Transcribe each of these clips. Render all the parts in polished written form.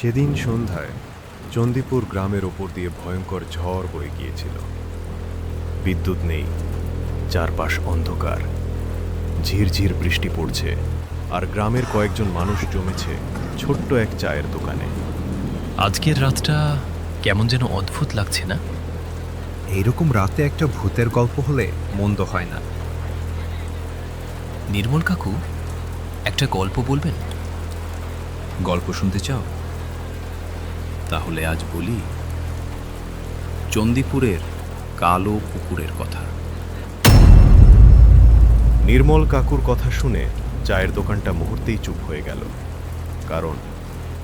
সেদিন সন্ধ্যায় চণ্ডীপুর গ্রামের ওপর দিয়ে ভয়ঙ্কর ঝড় বয়ে গিয়েছিল। বিদ্যুৎ নেই, চারপাশ অন্ধকার, ঝিরঝির বৃষ্টি পড়ছে, আর গ্রামের কয়েকজন মানুষ জমেছে ছোট্ট এক চায়ের দোকানে। আজকের রাতটা কেমন যেন অদ্ভুত লাগছে না? এইরকম রাতে একটা ভূতের গল্প হলে মন্দ হয় না। নির্মল কাকু, একটা গল্প বলবেন? গল্প শুনতে চাও? তাহলে আজ বলি চণ্ডীপুরের কালো পুকুরের কথা। নির্মল কাকুর কথা শুনে চায়ের দোকানটা মুহূর্তেই চুপ হয়ে গেল, কারণ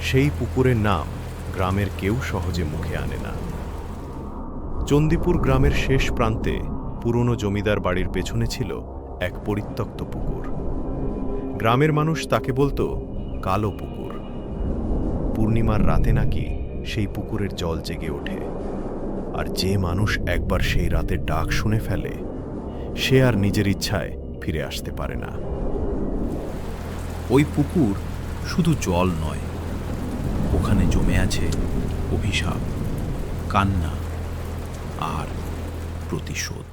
সেই পুকুরের নাম গ্রামের কেউ সহজে মুখে আনে না। চণ্ডীপুর গ্রামের শেষ প্রান্তে পুরনো জমিদার বাড়ির পেছনে ছিল এক পরিত্যক্ত পুকুর। গ্রামের মানুষ তাকে বলতো কালো পুকুর। পূর্ণিমার রাতে নাকি সেই পুকুরের জল জেগে ওঠে, আর যে মানুষ একবার সেই রাতের ডাক শুনে ফেলে সে আর নিজের ইচ্ছায় ফিরে আসতে পারে না। ওই পুকুর শুধু জল নয়, ওখানে জমে আছে অভিশাপ, কান্না আর প্রতিশোধ।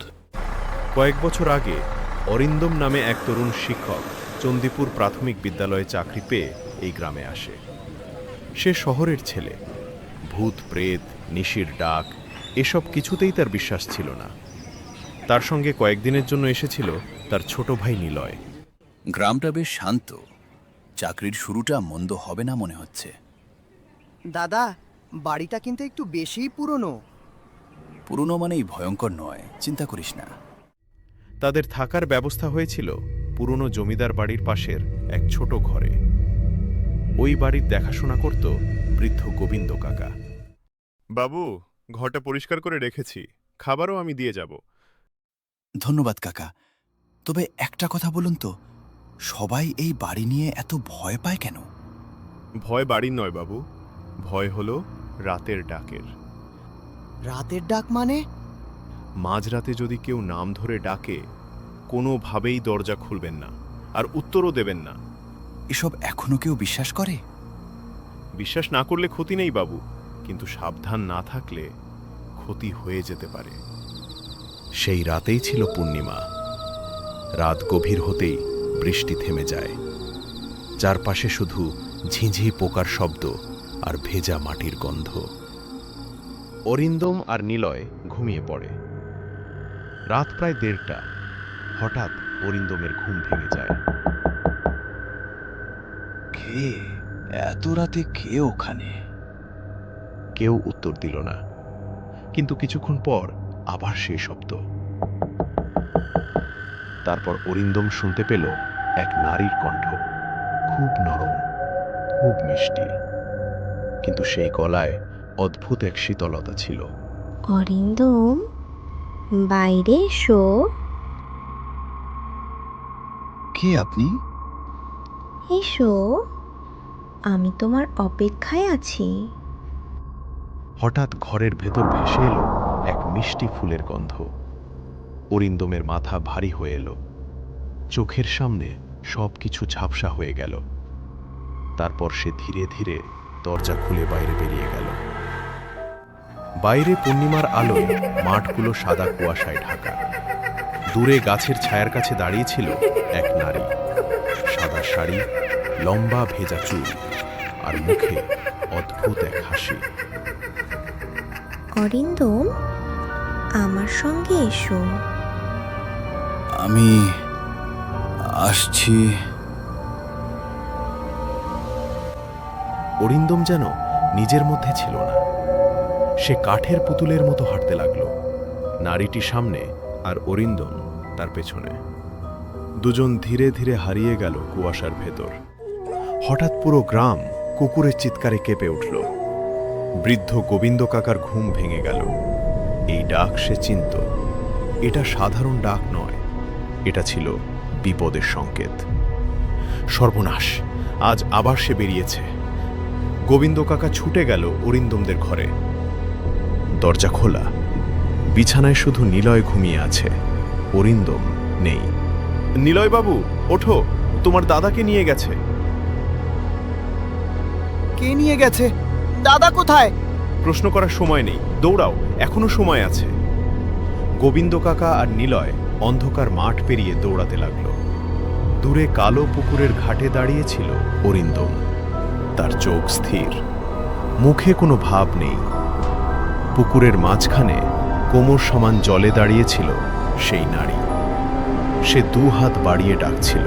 কয়েক বছর আগে অরিন্দম নামে এক তরুণ শিক্ষক চণ্ডীপুর প্রাথমিক বিদ্যালয়ে চাকরি পেয়ে এই গ্রামে আসে। সে শহরের ছেলে। ভূত, প্রেত, নিশির ডাক এসব কিছুতেই তার বিশ্বাস ছিল না। তার সঙ্গে কয়েকদিনের জন্য এসেছিল তার ছোট ভাই নিলয়। গ্রামটা বেশ শান্ত, চাকরির শুরুটা মন্দ হবে না মনে হচ্ছে। দাদা, বাড়িটা কিন্তু একটু বেশিই পুরনো। পুরনো মানেই ভয়ঙ্কর নয়, চিন্তা করিস না। তাদের থাকার ব্যবস্থা হয়েছিল পুরনো জমিদার বাড়ির পাশের এক ছোট ঘরে। ওই বাড়ির দেখাশোনা করত বৃদ্ধ গোবিন্দ কাকা। বাবু, ঘরটা পরিষ্কার করে রেখেছি, খাবারও আমি দিয়ে যাব। ধন্যবাদ কাকা। তবে একটা কথা বলুন তো, সবাই এই বাড়ি নিয়ে এত ভয় পায় কেন? ভয় বাড়ির নয় বাবু, ভয় হলো রাতের ডাকের। রাতের ডাক মানে? মাঝরাতে যদি কেউ নাম ধরে ডাকে, কোনোভাবেই দরজা খুলবেন না, আর উত্তরও দেবেন না। এসব এখনো কেউ বিশ্বাস করে? বিশ্বাস না করলে ক্ষতি নেই বাবু, কিন্তু সাবধান না থাকলে ক্ষতি হয়ে যেতে পারে। সেই রাতেই ছিল পূর্ণিমা। রাত গভীর হতেই বৃষ্টি থেমে যায়। চারপাশে শুধু ঝিঁঝি পোকার শব্দ আর ভেজা মাটির গন্ধ। অরিন্দম আর নিলয় ঘুমিয়ে পড়ে। রাত প্রায় 1:30। হঠাৎ অরিন্দমের ঘুম ভেঙে যায়। কে এত রাতে কে ওখানে? কেউ উত্তর দিল না, কিন্তু কিছুক্ষণ পর আবার সেই শব্দ। তারপর অরিন্দম শুনতে পেল এক নারীর কণ্ঠ, খুব নরম, খুব মিষ্টি, কিন্তু সেই গলায় অদ্ভুত এক শীতলতা ছিল। অরিন্দম, বাইরে এসো। কে আপনি? এসো, আমি তোমার অপেক্ষায় আছি। হঠাৎ ঘরের ভেতর ভেসে এলো এক মিষ্টি ফুলের গন্ধ। অরিন্দমের মাথা ভারী হয়ে এলো, চোখের সামনে সবকিছু ঝাপসা হয়ে গেল। তারপর সে ধীরে ধীরে দরজা খুলে বাইরে বেরিয়ে গেল। বাইরে পূর্ণিমার আলোয় মাঠগুলো সাদা কুয়াশায় ঢাকা। দূরে গাছের ছায়ার কাছে দাঁড়িয়েছিল এক নারী। সাদা শাড়ি, লম্বা ভেজা চুল, আর মুখে অদ্ভুত এক হাসি। অরিন্দম, আমার সঙ্গে এসো। আমি আসছি। অরিন্দম যেন নিজের মধ্যে ছিল না। সে কাঠের পুতুলের মতো হাঁটতে লাগল, নারীটি সামনে আর অরিন্দম তার পেছনে। দুজন ধীরে ধীরে হারিয়ে গেল কুয়াশার ভেতর। হঠাৎ পুরো গ্রাম কুকুরের চিৎকারে কেঁপে উঠল। বৃদ্ধ গোবিন্দ কাকার ঘুম ভেঙে গেল। এই ডাক সে চিনত। এটা সাধারণ ডাক নয়, এটা ছিল বিপদের সংকেত। সর্বনাশ, আজ আবার সে বেরিয়েছে। গোবিন্দ কাকা ছুটে গেল অরিন্দমদের ঘরে। দরজা খোলা, বিছানায় শুধু নিলয় ঘুমিয়ে আছে, অরিন্দম নেই। নিলয় বাবু, ওঠো, তোমার দাদাকে নিয়ে গেছে। কে নিয়ে গেছে? দাদা কোথায়? প্রশ্ন করার সময় নেই, দৌড়াও, এখনো সময় আছে। গোবিন্দ কাকা আর নিলয় অন্ধকার মাঠ পেরিয়ে দৌড়াতে লাগলো। দূরে কালো পুকুরের ঘাটে দাঁড়িয়েছিল অরিন্দম। তার চোখ স্থির, মুখে কোনো ভাব নেই। পুকুরের মাঝখানে কোমর সমান জলে দাঁড়িয়েছিল সেই নারী। সে 2 হাত বাড়িয়ে ডাকছিল।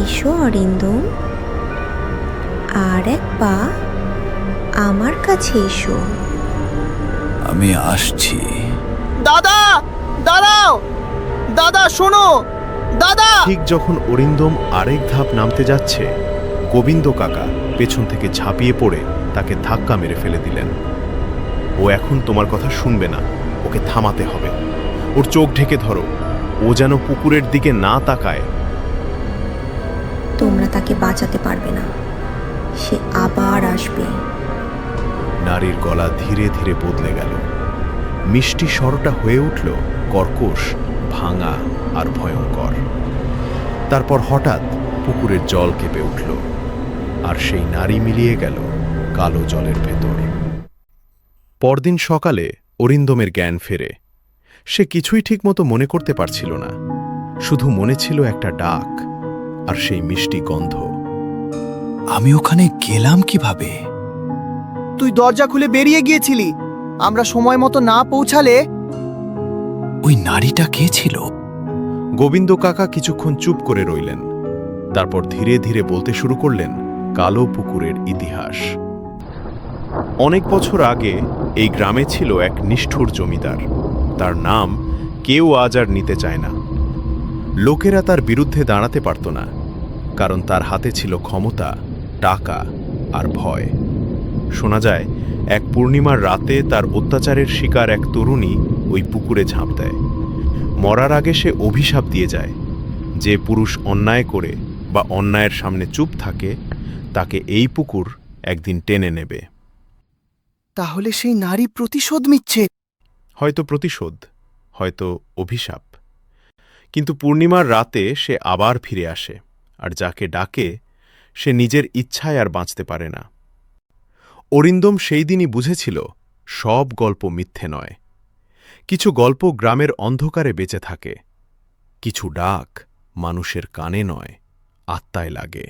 এসো অরিন্দম, আর এক পা আমার কাছে এসো। আমি আসছি। দাদা, দাঁড়াও! দাদা শোনো! দাদা! ঠিক যখন অরিন্দম আরেক ধাপ নামতে যাচ্ছে, গোবিন্দ কাকা পেছন থেকে ঝাঁপিয়ে পড়ে তাকে ধাক্কা মেরে ফেলে দিলেন। ও এখন তোমার কথা শুনবে না, ওকে থামাতে হবে। ওর চোখ ঢেকে ধরো, ও যেন পুকুরের দিকে না তাকায়। তোমরা তাকে বাঁচাতে পারবে না, সে আবার আসবে। নারীর গলা ধীরে ধীরে বদলে গেল। মিষ্টি স্বরটা হয়ে উঠল কর্কশ, ভাঙা আর ভয়ঙ্কর। তারপর হঠাৎ পুকুরের জল কেঁপে উঠল, আর সেই নারী মিলিয়ে গেল কালো জলের ভেতর। পরদিন সকালে অরিন্দমের জ্ঞান ফেরে। সে কিছুই ঠিকমতো মনে করতে পারছিল না, শুধু মনে ছিল একটা ডাক আর সেই মিষ্টি গন্ধ। আমি ওখানে গেলাম কিভাবে? তুই দরজা খুলে বেরিয়ে গিয়েছিলি। আমরা সময় মতো না পৌঁছালে। ওই নারীটা কে ছিল? গোবিন্দ কাকা কিছুক্ষণ চুপ করে রইলেন। তারপর ধীরে ধীরে বলতে শুরু করলেন কালো পুকুরের ইতিহাস। অনেক বছর আগে এই গ্রামে ছিল এক নিষ্ঠুর জমিদার। তার নাম কেউ আজ আর নিতে চায় না। লোকেরা তার বিরুদ্ধে দাঁড়াতে পারত না, কারণ তার হাতে ছিল ক্ষমতা, টাকা আর ভয়। শোনা যায় এক পূর্ণিমার রাতে তার অত্যাচারের শিকার এক তরুণী ওই পুকুরে ঝাঁপ দেয়। মরার আগে সে অভিশাপ দিয়ে যায়, যে পুরুষ অন্যায় করে বা অন্যায়ের সামনে চুপ থাকে তাকে এই পুকুর একদিন টেনে নেবে। তাহলে সেই নারী প্রতিশোধ নিচ্ছে। হয়তো প্রতিশোধ, হয়তো অভিশাপ। কিন্তু পূর্ণিমার রাতে সে আবার ফিরে আসে, আর যাকে ডাকে সে নিজের ইচ্ছায় আর বাঁচতে পারে না। অরিন্দম সেই দিনই বুঝেছিল সব গল্প মিথ্যে নয়। কিছু গল্প গ্রামের অন্ধকারে বেঁচে থাকে, কিছু ডাক মানুষের কানে নয়, আত্মায় লাগে।